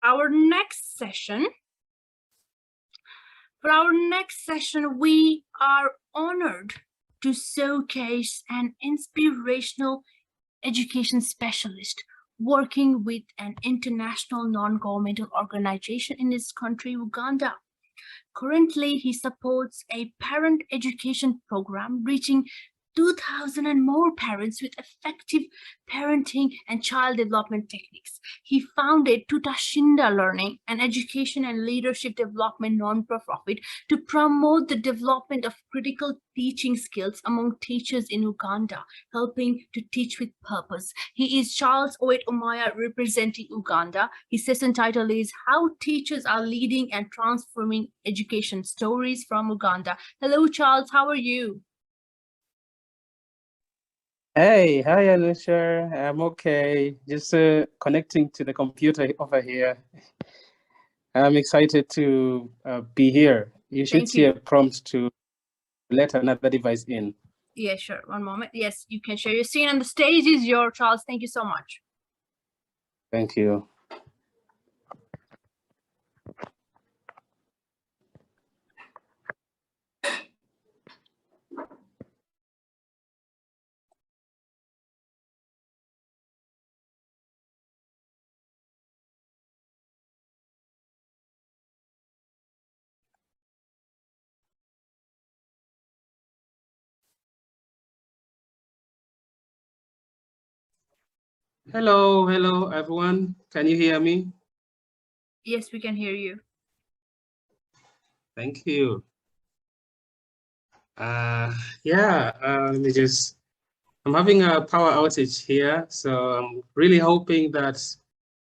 our next session, we are honored to showcase an inspirational education specialist working with an international non-governmental organization in his country, Uganda. Currently, he supports a parent education program reaching 2,000 and more parents with effective parenting and child development techniques. He founded Tutashinda Learning, an education and leadership development non-profit to promote the development of critical teaching skills among teachers in Uganda, helping to teach with purpose. He is Charles Oyet Omoya representing Uganda. His session title is How Teachers Are Leading and Transforming Education Stories from Uganda. Hello, Charles. How are you? Hey, hi, Anusha. I'm okay. Just connecting to the computer over here. I'm excited to be here. You should see a prompt to let another device in. Yeah, sure. One moment. Yes, you can share your screen and the stage is yours, Charles. Thank you so much. Thank you. Hello, everyone. Can you hear me? Yes, we can hear you. Thank you. Let me I'm having a power outage here, so I'm really hoping that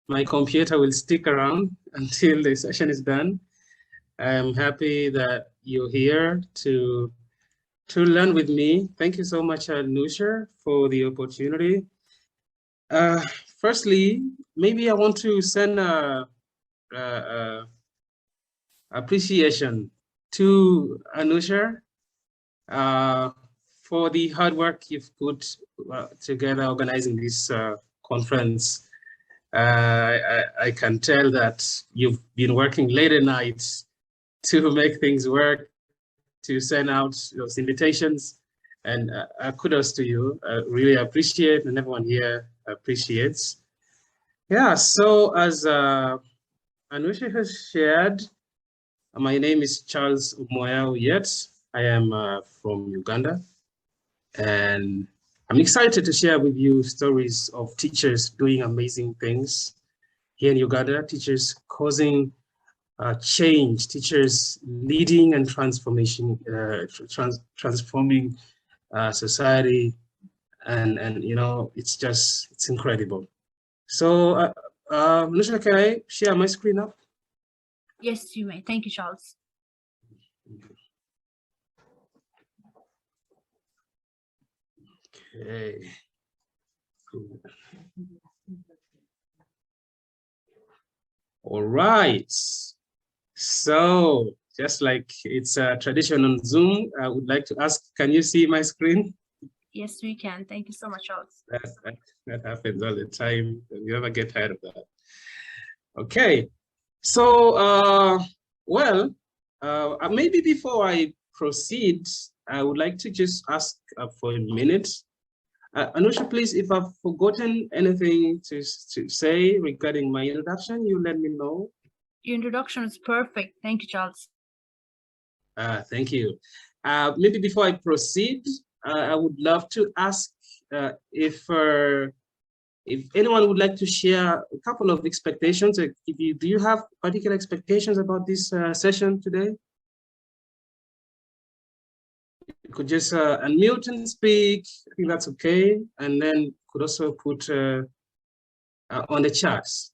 my computer will stick around until the session is done. I'm happy that you're here to learn with me. Thank you so much, Nusha, for the opportunity. Firstly, maybe I want to send a appreciation to Anusha for the hard work you've put together organizing this conference. I can tell that you've been working late at night to make things work, to send out those invitations, and kudos to you. I really appreciate, and everyone here appreciates. Yeah, so as Anusha has shared, my name is Charles Omoya Oyet. I am from Uganda, and I'm excited to share with you stories of teachers doing amazing things here in Uganda, teachers causing change, teachers leading and transformation, transforming society, and you know, it's incredible. So, Nusha, can I share my screen up? Yes, you may. Thank you, Charles. Okay. Cool. All right. So just like it's a tradition on Zoom, I would like to ask, can you see my screen? Yes, we can. Thank you so much, Charles. That happens all the time. You never get tired of that. Okay. So, maybe before I proceed, I would like to just ask for a minute. Anusha, please, if I've forgotten anything to say regarding my introduction, you let me know. Your introduction is perfect. Thank you, Charles. Thank you. Maybe before I proceed, I would love to ask if anyone would like to share a couple of expectations. Do you have particular expectations about this session today? You could just unmute and speak. I think that's okay. And then could also put on the charts.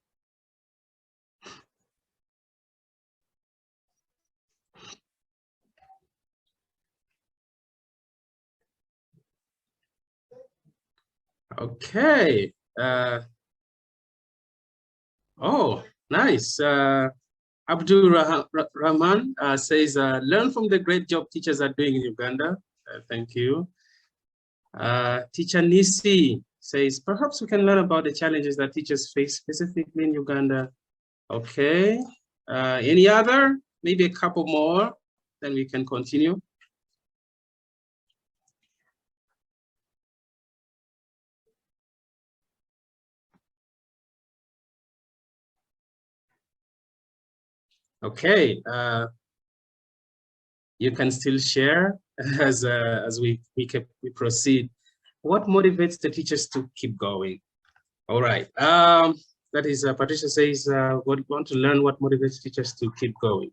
Okay. Oh, nice. Abdul Rahman says, learn from the great job teachers are doing in Uganda. Thank you. Teacher Nisi says, perhaps we can learn about the challenges that teachers face specifically in Uganda. Okay. Any other? Maybe a couple more, then we can continue. Okay. You can still share as we proceed. What motivates the teachers to keep going? All right. That is, Patricia says, want to learn what motivates teachers to keep going.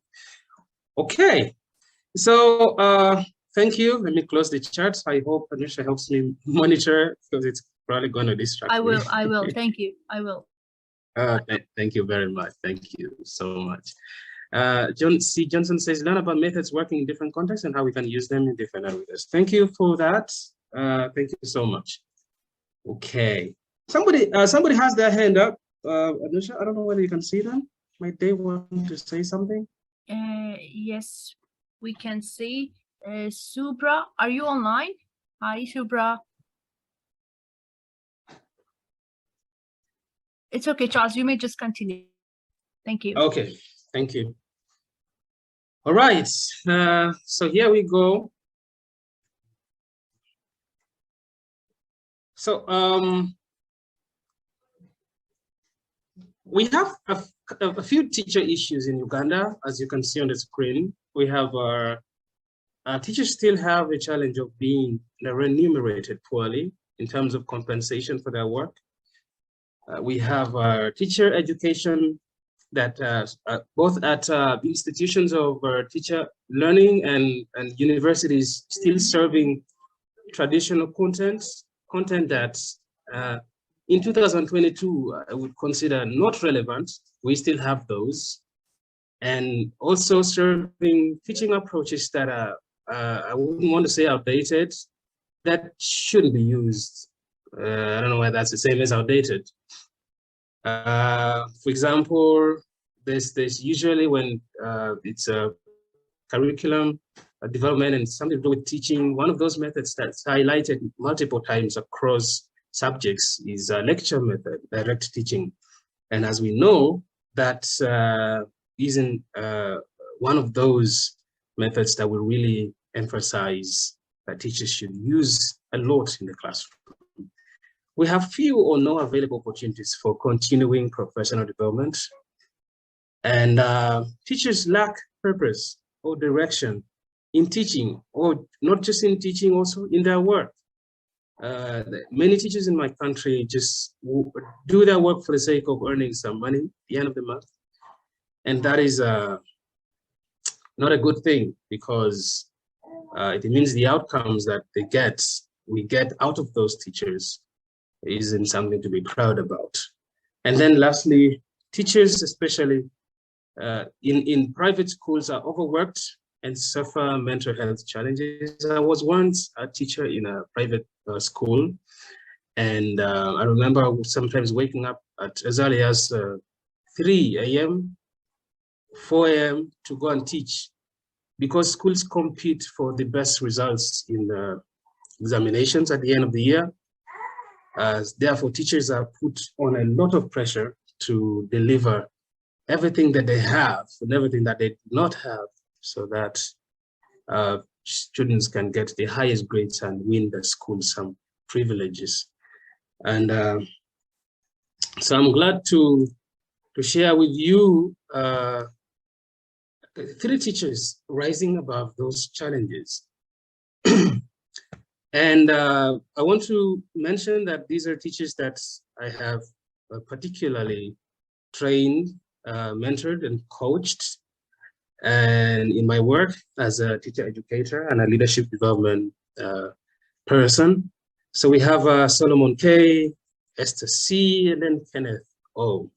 Okay. So thank you. Let me close the chat. I hope Patricia helps me monitor because it's probably going to distract me. I will. Thank you. I will. Thank you very much. Thank you so much. John C. Johnson says, learn about methods working in different contexts and how we can use them in different areas. Thank you for that. Thank you so much. Okay. Somebody has their hand up. Anusha, I don't know whether you can see them. Might they want to say something? Yes, we can see. Subra, are you online? Hi, Subra. It's okay, Charles. You may just continue. Thank you. Okay. Thank you. All right. So here we go. So we have a few teacher issues in Uganda, as you can see on the screen. We have our teachers still have a challenge of being remunerated poorly in terms of compensation for their work. We have our teacher education that both at institutions of teacher learning and universities still serving traditional content that in 2022 I would consider not relevant. We still have those, and also serving teaching approaches that are I wouldn't want to say outdated, that shouldn't be used. I don't know why that's the same as outdated. For example, there's usually when it's a curriculum development and something to do with teaching, one of those methods that's highlighted multiple times across subjects is a lecture method, direct teaching. And as we know, that isn't one of those methods that will really emphasize that teachers should use a lot in the classroom. We have few or no available opportunities for continuing professional development, and teachers lack purpose or direction in teaching, or not just in teaching, also in their work. Many teachers in my country just do their work for the sake of earning some money at the end of the month. And that is not a good thing, because it means the outcomes that we get out of those teachers isn't something to be proud about. And then lastly, teachers, especially in private schools, are overworked and suffer mental health challenges. I was once a teacher in a private school, and I remember sometimes waking up at as early as 3 a.m., 4 a.m. to go and teach, because schools compete for the best results in the examinations at the end of the year. Therefore, teachers are put on a lot of pressure to deliver everything that they have and everything that they do not have, so that students can get the highest grades and win the school some privileges. And so I'm glad to share with you 3 teachers rising above those challenges. And I want to mention that these are teachers that I have particularly trained, mentored, and coached, and in my work as a teacher educator and a leadership development person. So we have Solomon K, Esther C, and then Kenneth O.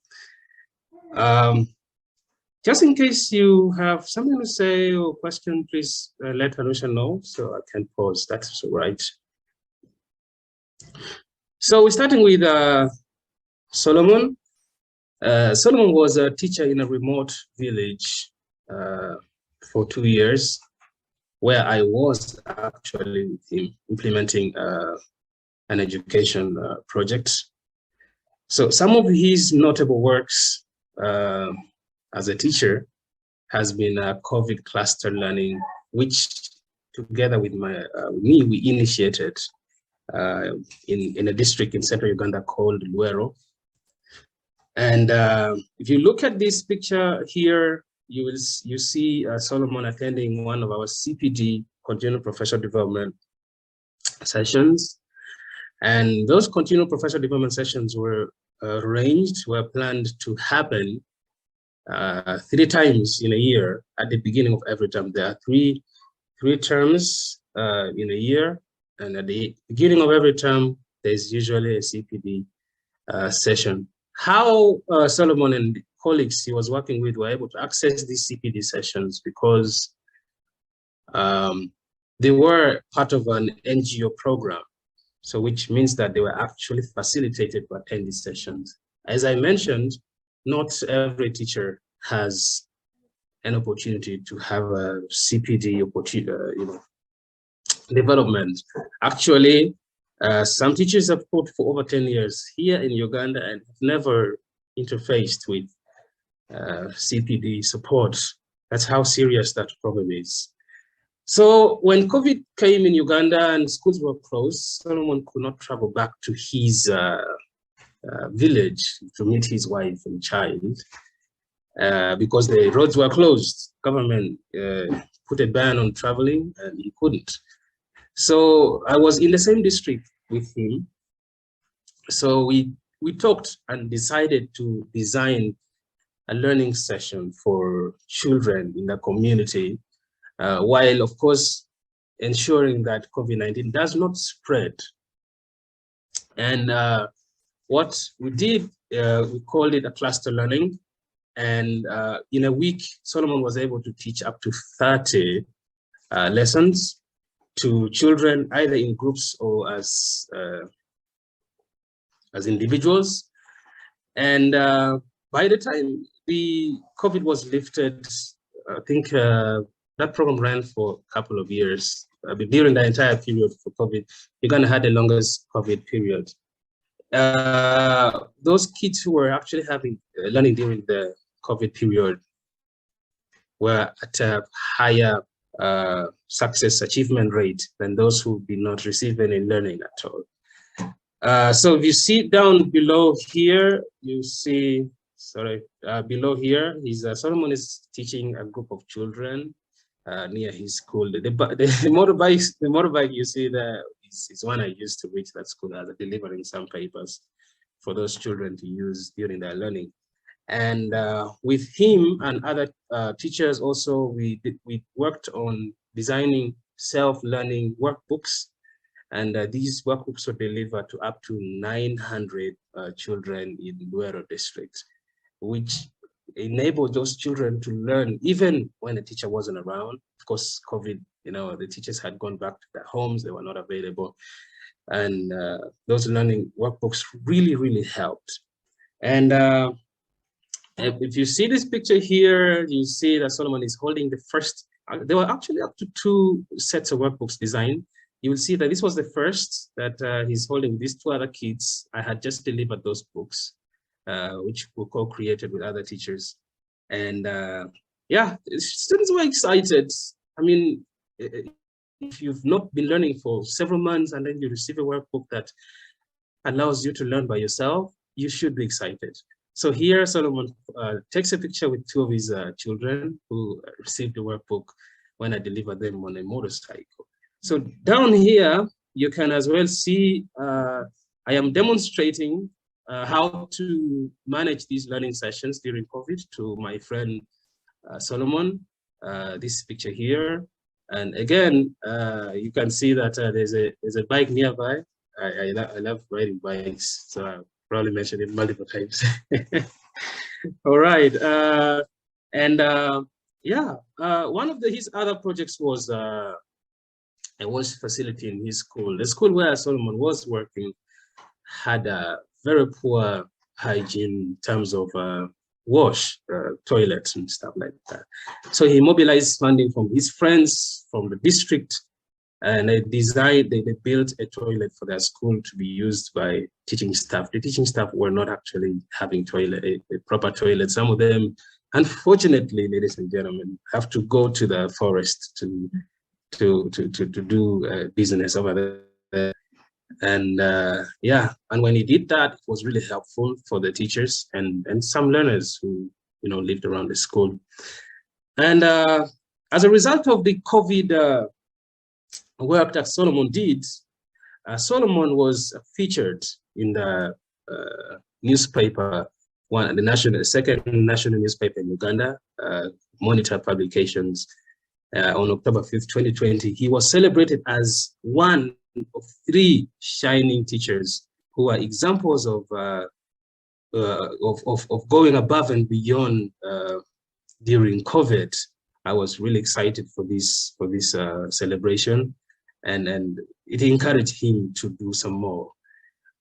Just in case you have something to say or question, please let Anusha know so I can pause. That's all right. So we're starting with Solomon. Solomon was a teacher in a remote village for 2 years, where I was actually implementing an education project. So some of his notable works as a teacher has been COVID cluster learning, which together with me, we initiated in a district in central Uganda called Luero. And if you look at this picture here, you see Solomon attending one of our CPD, continuing professional development sessions. And those continual professional development sessions were planned to happen 3 times in a year at the beginning of every term. There are three terms in a year, and at the beginning of every term, there's usually a CPD session. How Solomon and the colleagues he was working with were able to access these CPD sessions because they were part of an NGO program. So which means that they were actually facilitated to attend these sessions. As I mentioned, not every teacher has an opportunity to have a CPD development. Actually, some teachers have taught for over 10 years here in Uganda and have never interfaced with CPD support. That's how serious that problem is. So when COVID came in Uganda and schools were closed, Solomon could not travel back to his village to meet his wife and child because the roads were closed. Government put a ban on traveling and he couldn't. So I was in the same district with him. So we talked and decided to design a learning session for children in the community, while of course ensuring that COVID-19 does not spread. And what we did, we called it a cluster learning. And in a week, Solomon was able to teach up to 30 lessons to children, either in groups or as individuals. And by the time the COVID was lifted, I think that program ran for a couple of years. During the entire period for COVID, Uganda had the longest COVID period. Those kids who were actually having learning during the COVID period were at a higher success achievement rate than those who did not receive any learning at all. So if you see down below here, you see, below here, Solomon is teaching a group of children near his school. The motorbike you see there is one I used to reach that school as delivering some papers for those children to use during their learning. And with him and other teachers also, we worked on designing self-learning workbooks. And these workbooks were delivered to up to 900 children in Luero district, which enabled those children to learn even when the teacher wasn't around. Of course, COVID, the teachers had gone back to their homes, they were not available. And those learning workbooks really, really helped. And if you see this picture here, you see that Solomon is holding the first, there were actually up to 2 sets of workbooks designed. You will see that this was the first that he's holding with these 2 other kids. I had just delivered those books, which were co-created with other teachers. And yeah, students were excited. I mean, if you've not been learning for several months and then you receive a workbook that allows you to learn by yourself, you should be excited. So here, Solomon takes a picture with 2 of his children who received the workbook when I delivered them on a motorcycle. So down here, you can as well see, I am demonstrating how to manage these learning sessions during COVID to my friend Solomon, this picture here. And again, you can see that there's a bike nearby. I love riding bikes, so I probably mentioned it multiple times. All right, yeah, one of his other projects was a wash facility in his school. The school where Solomon was working had a very poor hygiene in terms of wash, toilets and stuff like that. So he mobilized funding from his friends, from the district, And they built a toilet for their school to be used by teaching staff. The teaching staff were not actually having a proper toilet. Some of them, unfortunately, ladies and gentlemen, have to go to the forest to do business over there. And yeah, and when he did that, it was really helpful for the teachers and some learners who lived around the school. And as a result of the COVID work that Solomon did, Solomon was featured in the newspaper, the second national newspaper in Uganda, Monitor Publications, on October 5th, 2020. He was celebrated as one of 3 shining teachers who are examples of going above and beyond during COVID. I was really excited for this celebration, and it encouraged him to do some more.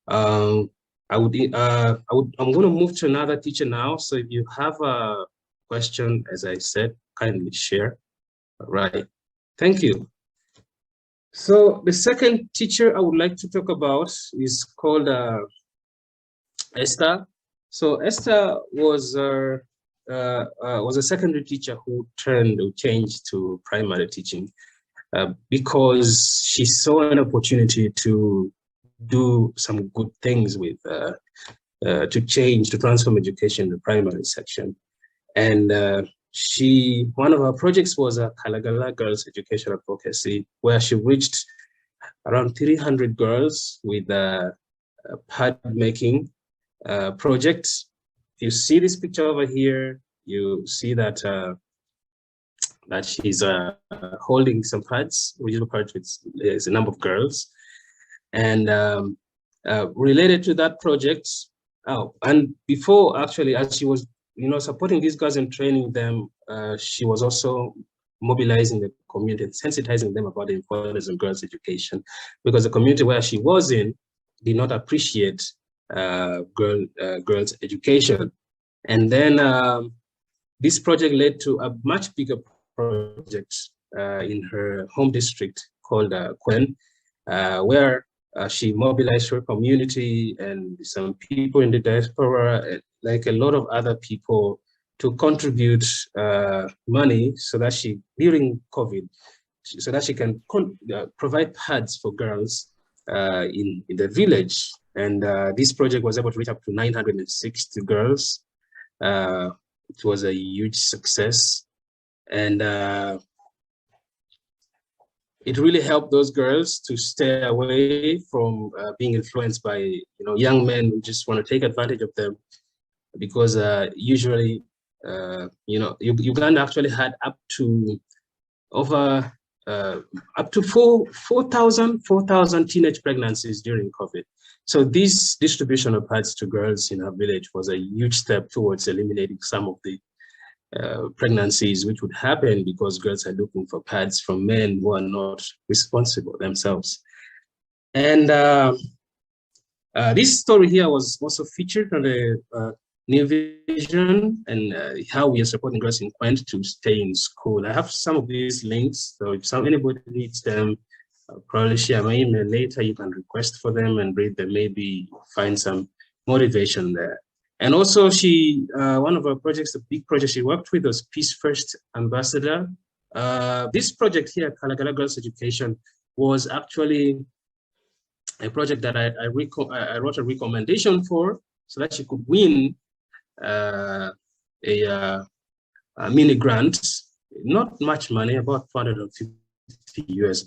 I'm going to move to another teacher now. So if you have a question, as I said, kindly share. All right, thank you. So the second teacher I would like to talk about is called Esther. So Esther was a secondary teacher who changed to primary teaching because she saw an opportunity to do some good things with to transform education in the primary section. And one of her projects was a Kalagala Girls Education Advocacy, where she reached around 300 girls with a pad making project. You see this picture over here, you see that that she's holding some pads, original pads with a number of girls. And related to that project, and before actually, as she was supporting these girls and training them, she was also mobilizing the community, sensitizing them about the importance of girls' education, because the community where she was in did not appreciate girls' education. And then this project led to a much bigger project in her home district called Kwen, where she mobilized her community and some people in the diaspora, like a lot of other people, to contribute money so that during COVID, so that she can provide pads for girls in the village. And this project was able to reach up to 960 girls. It was a huge success. And it really helped those girls to stay away from being influenced by young men who just want to take advantage of them, because usually Uganda actually had up to 4,000 teenage pregnancies during COVID. So this distribution of pads to girls in our village was a huge step towards eliminating some of the pregnancies which would happen because girls are looking for pads from men who are not responsible themselves. And this story here was also featured on the New Vision, and how we are supporting girls in Quent to stay in school. I have some of these links, so if anybody needs them, I'll probably share my email later. You can request for them and read them, maybe find some motivation there. And also one of our projects, the big project she worked with, was Peace First Ambassador. This project here, Kalagala Girls Education, was actually a project that I wrote a recommendation for, so that she could win a mini grant, not much money, about $450 US,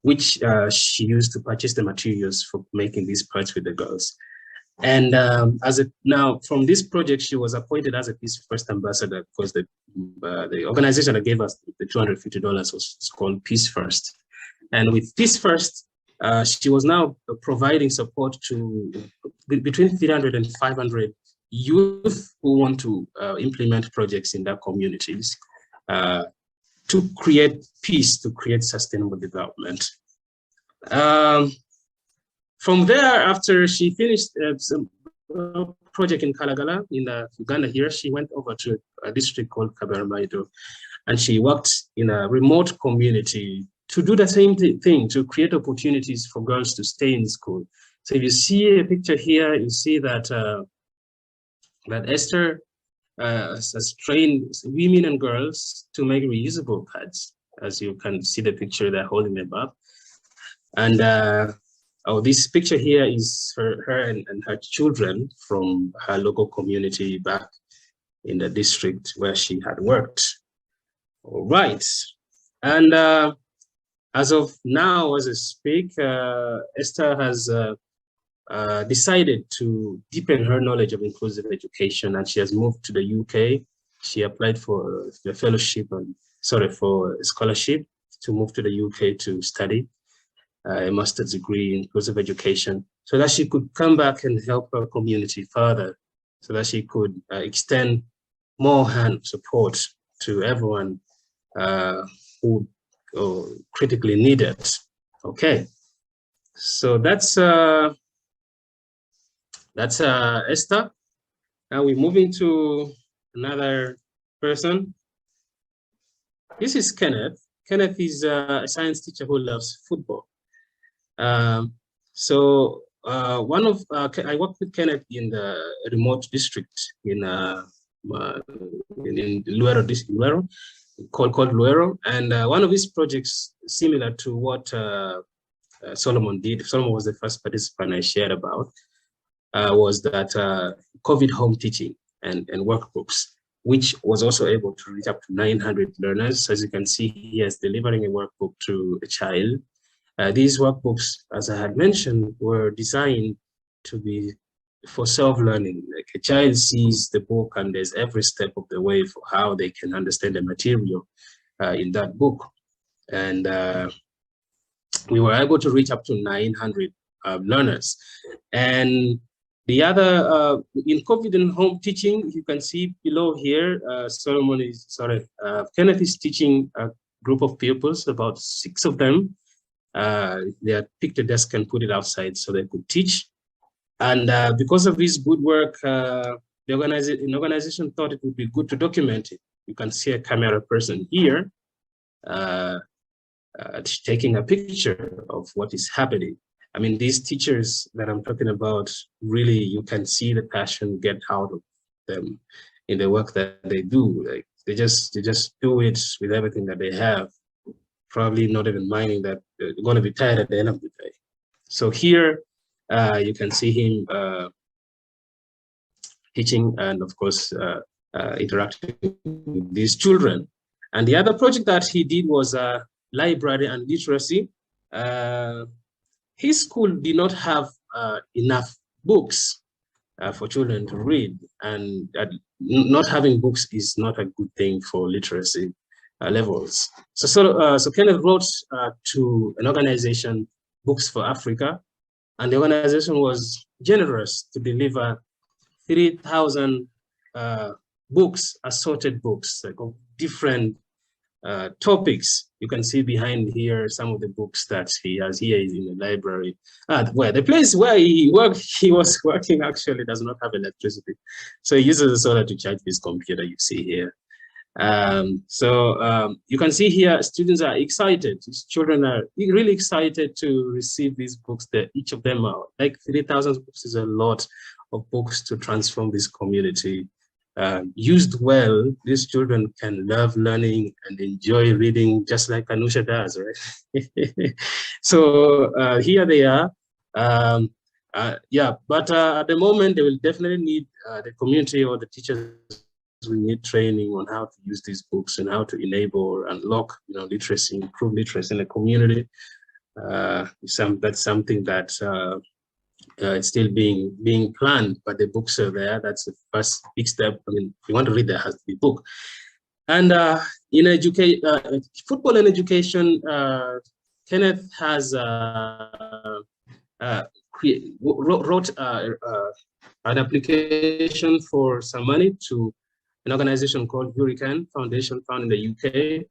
which she used to purchase the materials for making these parts with the girls. And now from this project, she was appointed as a Peace First Ambassador, because the organization that gave us the $250 was called Peace First. And with Peace First, she was now providing support to between 300 and 500 youth who want to implement projects in their communities to create peace, to create sustainable development. From there, after she finished some project in Kalagala in Uganda here, she went over to a district called Kabaramaido, and she worked in a remote community to do the same thing, to create opportunities for girls to stay in school. So if you see a picture here, you see that that Esther has trained women and girls to make reusable pads. As you can see the picture, they're holding them up. And oh, this picture here is her and her children from her local community back in the district where she had worked. All right. And as of now, as I speak, Esther has decided to deepen her knowledge of inclusive education, and she has moved to the UK. She applied for the fellowship and for a scholarship to move to the UK to study a master's degree in inclusive education, so that she could come back and help her community further, so that she could extend more hand of support to everyone who critically need it. Okay, so that's Esther. Now we're moving to another person. This is Kenneth. Kenneth is a science teacher who loves football. I work with Kenneth in the remote district in Luero, called Luero, and one of his projects similar to what Solomon did. Solomon was the first participant I shared about. Was that COVID home teaching and workbooks, which was also able to reach up to 900 learners. As you can see, he is delivering a workbook to a child. These workbooks, as I had mentioned, were designed to be for self-learning. Like a child sees the book and there's every step of the way for how they can understand the material in that book. And we were able to reach up to 900 learners. And the other, in COVID and home teaching, you can see below here, Kenneth is teaching a group of pupils, about 6 of them. They had picked a desk and put it outside so they could teach. And because of his good work, the organization thought it would be good to document it. You can see a camera person here taking a picture of what is happening. I mean, these teachers that I'm talking about, really, you can see the passion get out of them in the work that they do. Like they just do it with everything that they have, probably not even minding that they're going to be tired at the end of the day. So here you can see him teaching and, of course, interacting with these children. And the other project that he did was library and literacy. His school did not have enough books for children to read, and not having books is not a good thing for literacy levels. So Kenneth wrote to an organization, Books for Africa, and the organization was generous to deliver 3,000 books, assorted books, like of different topics. You can see behind here some of the books that he has here in the library. Where the place where he was working actually does not have electricity. So he uses the solar to charge his computer, you see here. You can see here, students are excited. These children are really excited to receive these books. That each of them are like 3,000 books is a lot of books to transform this community. Used well, these children can love learning and enjoy reading just like Anusha does, right? So here they are. But at the moment, they will definitely need the community or the teachers. We need training on how to use these books and how to enable or unlock, literacy, improve literacy in the community. That's something that it's still being planned, but the books are there. That's the first big step. I mean, if you want to read, there has to be a book. And in football and education, Kenneth has wrote an application for some money to an organization called Hurricane Foundation, found in the UK.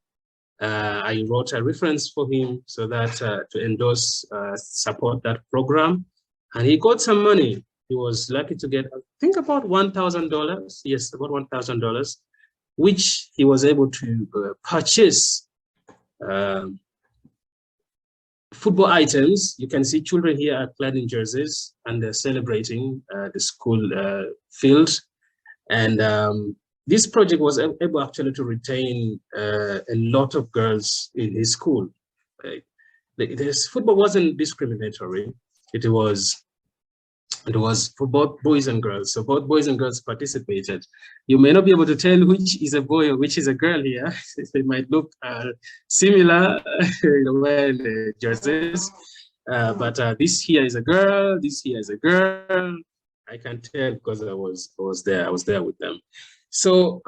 I wrote a reference for him so that to endorse, support that program. And he got some money. He was lucky to get, I think, about $1,000. Yes, about $1,000, which he was able to purchase football items. You can see children here are clad in jerseys and they're celebrating the school field. And this project was able actually to retain a lot of girls in his school. This football wasn't discriminatory. It was for both boys and girls. So both boys and girls participated. You may not be able to tell which is a boy or which is a girl here. They might look similar in the way the jerseys. But this here is a girl, this here is a girl. I can tell because I was there with them. So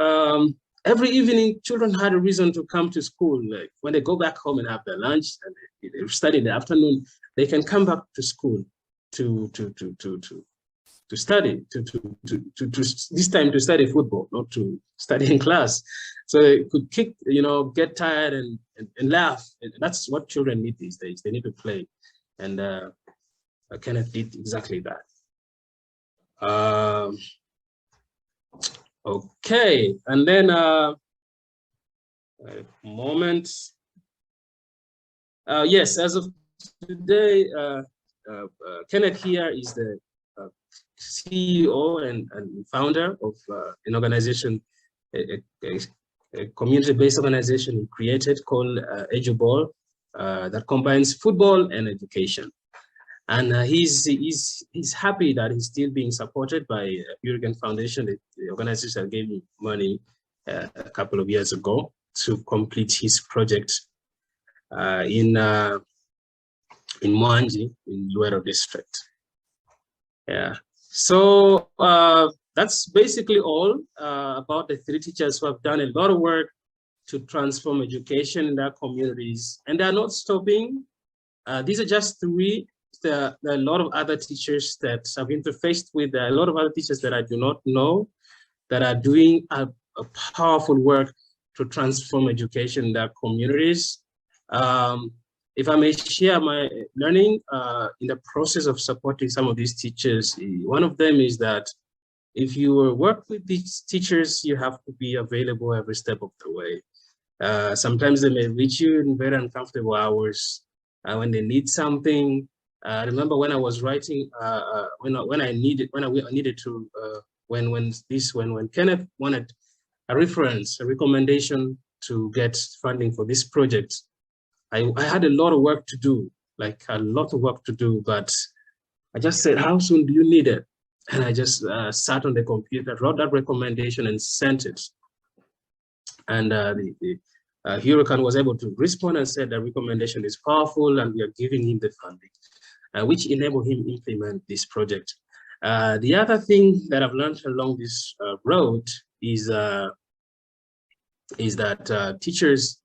every evening, children had a reason to come to school. Like when they go back home and have their lunch and they study in the afternoon, they can come back to school to study, this time to study football, not to study in class. So they could kick, get tired and laugh. And that's what children need these days. They need to play. And Kenneth did exactly that. Okay, and then a moment. Yes, as of today, Kenneth here is the CEO and founder of an organization, a community-based organization he created called Eduball that combines football and education. And he's happy that he's still being supported by Hurricane Foundation, the organization that gave him money a couple of years ago to complete his project in Mwanji, in Luero district. Yeah, so that's basically all about the three teachers who have done a lot of work to transform education in their communities, and they're not stopping. These are just three. There are a lot of other teachers that I've interfaced with. There are a lot of other teachers that I do not know that are doing a powerful work to transform education in their communities. If I may share my learning in the process of supporting some of these teachers, one of them is that if you work with these teachers, you have to be available every step of the way. Sometimes they may reach you in very uncomfortable hours when they need something. I remember when I was writing, when Kenneth wanted a reference, a recommendation to get funding for this project, I had a lot of work to do, but I just said, how soon do you need it? And I just sat on the computer, wrote that recommendation and sent it. And Hurricane was able to respond and said the recommendation is powerful and we are giving him the funding, which enabled him to implement this project. The other thing that I've learned along this road is that teachers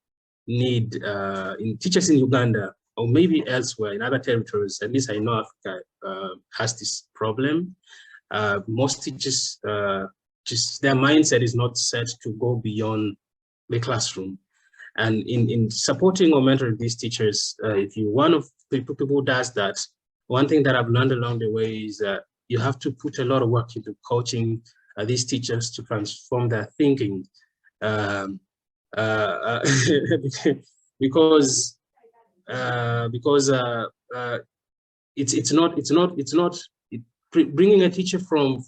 need, teachers in Uganda, or maybe elsewhere in other territories, at least I know Africa has this problem. Most teachers, just their mindset is not set to go beyond the classroom. And in supporting or mentoring these teachers, if you're one of the people who does that, one thing that I've learned along the way is that you have to put a lot of work into coaching these teachers to transform their thinking. Because bringing a teacher from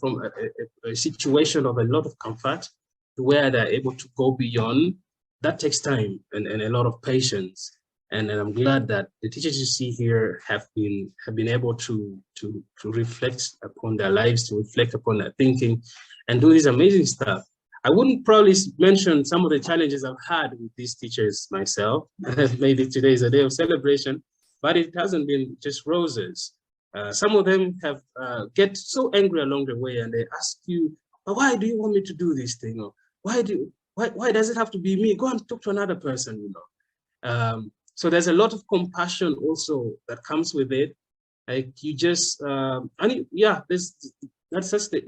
a situation of a lot of comfort to where they're able to go beyond. That takes time and a lot of patience. And I'm glad that the teachers you see here have been able to reflect upon their lives, to reflect upon their thinking, and do this amazing stuff. I wouldn't probably mention some of the challenges I've had with these teachers myself. Maybe today is a day of celebration, but it hasn't been just roses. Some of them have get so angry along the way, and they ask you, "Why do you want me to do this thing?" Or why does it have to be me? Go and talk to another person, you know. So there's a lot of compassion also that comes with it. Like you just, that's just a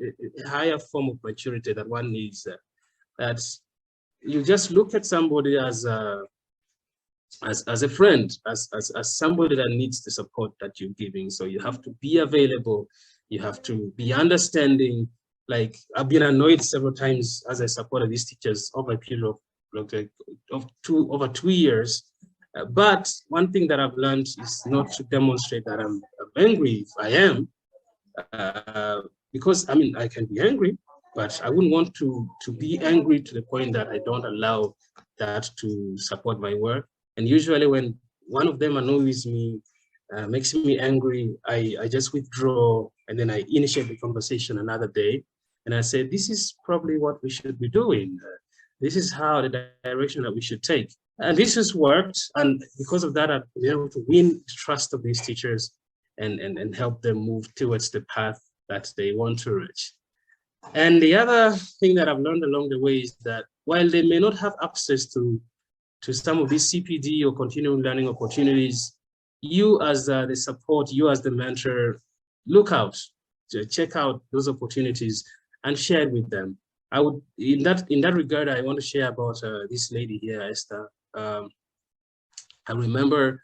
higher form of maturity that one needs. That you just look at somebody as a friend, as somebody that needs the support that you're giving. So you have to be available. You have to be understanding. Like I've been annoyed several times as I supported these teachers over a period of over 2 years. But one thing that I've learned is not to demonstrate that I'm angry if I am, because I mean, I can be angry, but I wouldn't want to be angry to the point that I don't allow that to support my work. And usually when one of them annoys me, makes me angry, I just withdraw, and then I initiate the conversation another day. And I say, this is probably what we should be doing. This is how the direction that we should take. And this has worked. And because of that, I've been able to win the trust of these teachers and help them move towards the path that they want to reach. And the other thing that I've learned along the way is that while they may not have access to some of these CPD or continuing learning opportunities, you as the support, you as the mentor, look out, check out those opportunities and share it with them. I would, in that regard, I want to share about this lady here, Esther. I remember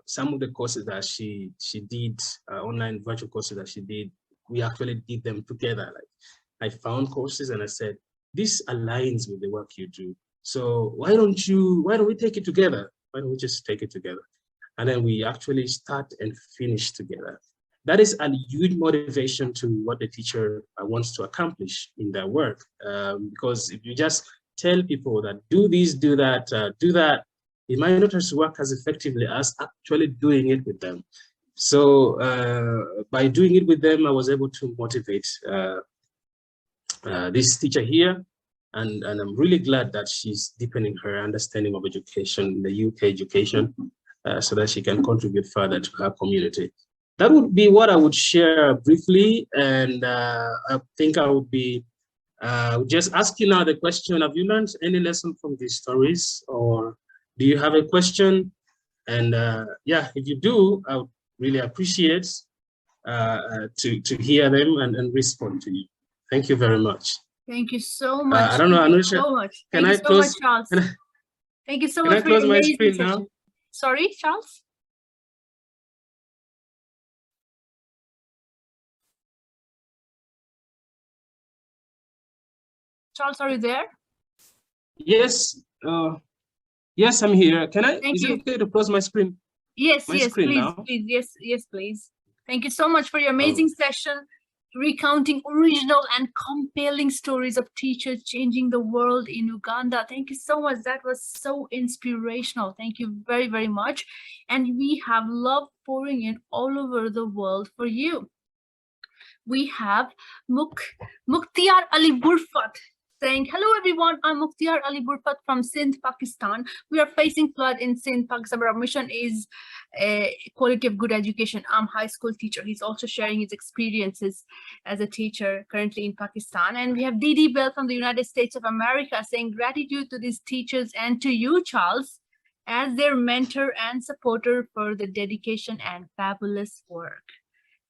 some of the courses that she did, online virtual courses that she did, we actually did them together. Like I found courses and I said, this aligns with the work you do. So why don't we take it together? Why don't we just take it together? And then we actually start and finish together. That is a huge motivation to what the teacher wants to accomplish in their work. Because if you just tell people that do this, do that, it might not just work as effectively as actually doing it with them. So by doing it with them, I was able to motivate this teacher here. And I'm really glad that she's deepening her understanding of education, the UK education, so that she can contribute further to her community. That would be what I would share briefly. And I think I would be just ask you now the question, have you learned any lesson from these stories? Or do you have a question? And yeah, if you do, I would really appreciate to hear them and respond to you. Thank you very much. Thank you so much. I don't know, Anusha. So much. Can I close? Charles. Thank you so much. Can I close my screen now? Sorry, Charles? Charles, are you there? Yes. Yes, I'm here. Can I? Thank is you. It okay to close my screen? Yes, my screen please, now? please. Yes, please. Thank you so much for your amazing session, recounting original and compelling stories of teachers changing the world in Uganda. Thank you so much. That was so inspirational. Thank you very, very much. And we have love pouring in all over the world for you. We have Mukhtiar Ali Burfat saying, hello everyone, I'm Mukhtiar Ali Burfat from Sindh, Pakistan. We are facing flood in Sindh, Pakistan, but our mission is quality of good education. I'm a high school teacher. He's also sharing his experiences as a teacher currently in Pakistan. And we have Didi Bell from the United States of America saying gratitude to these teachers and to you, Charles, as their mentor and supporter for the dedication and fabulous work.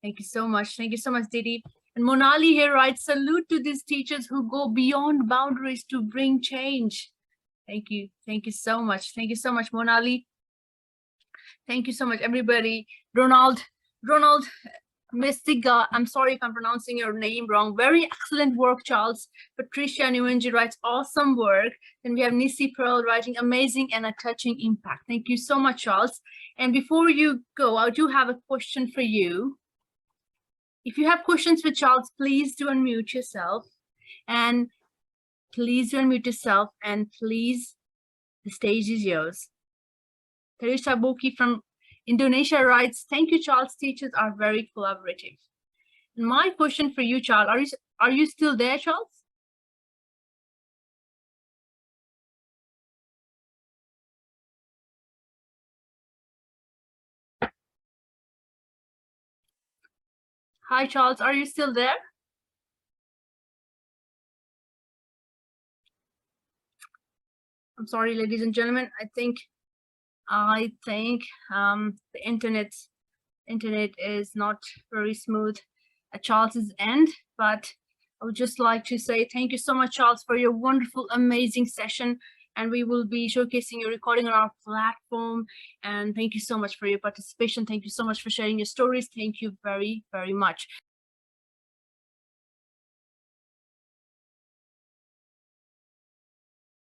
Thank you so much. Thank you so much, Didi. And Monali here writes, salute to these teachers who go beyond boundaries to bring change. Thank you. Thank you so much. Thank you so much, Monali. Thank you so much, everybody. Ronald Mystiga, I'm sorry if I'm pronouncing your name wrong. Very excellent work, Charles. Patricia Nguyenji writes, awesome work. Then we have Nisi Pearl writing, amazing and a touching impact. Thank you so much, Charles. And before you go, I do have a question for you. If you have questions for Charles, please do unmute yourself. And please do unmute yourself. And please, the stage is yours. Teresa Boki from Indonesia writes, thank you, Charles. Teachers are very collaborative. And my question for you, Charles, are you still there, Charles? Hi, Charles, are you still there? I'm sorry, ladies and gentlemen. I think the internet is not very smooth at Charles's end, but I would just like to say thank you so much, Charles, for your wonderful, amazing session. And we will be showcasing your recording on our platform. And thank you so much for your participation. Thank you so much for sharing your stories. Thank you very, very much.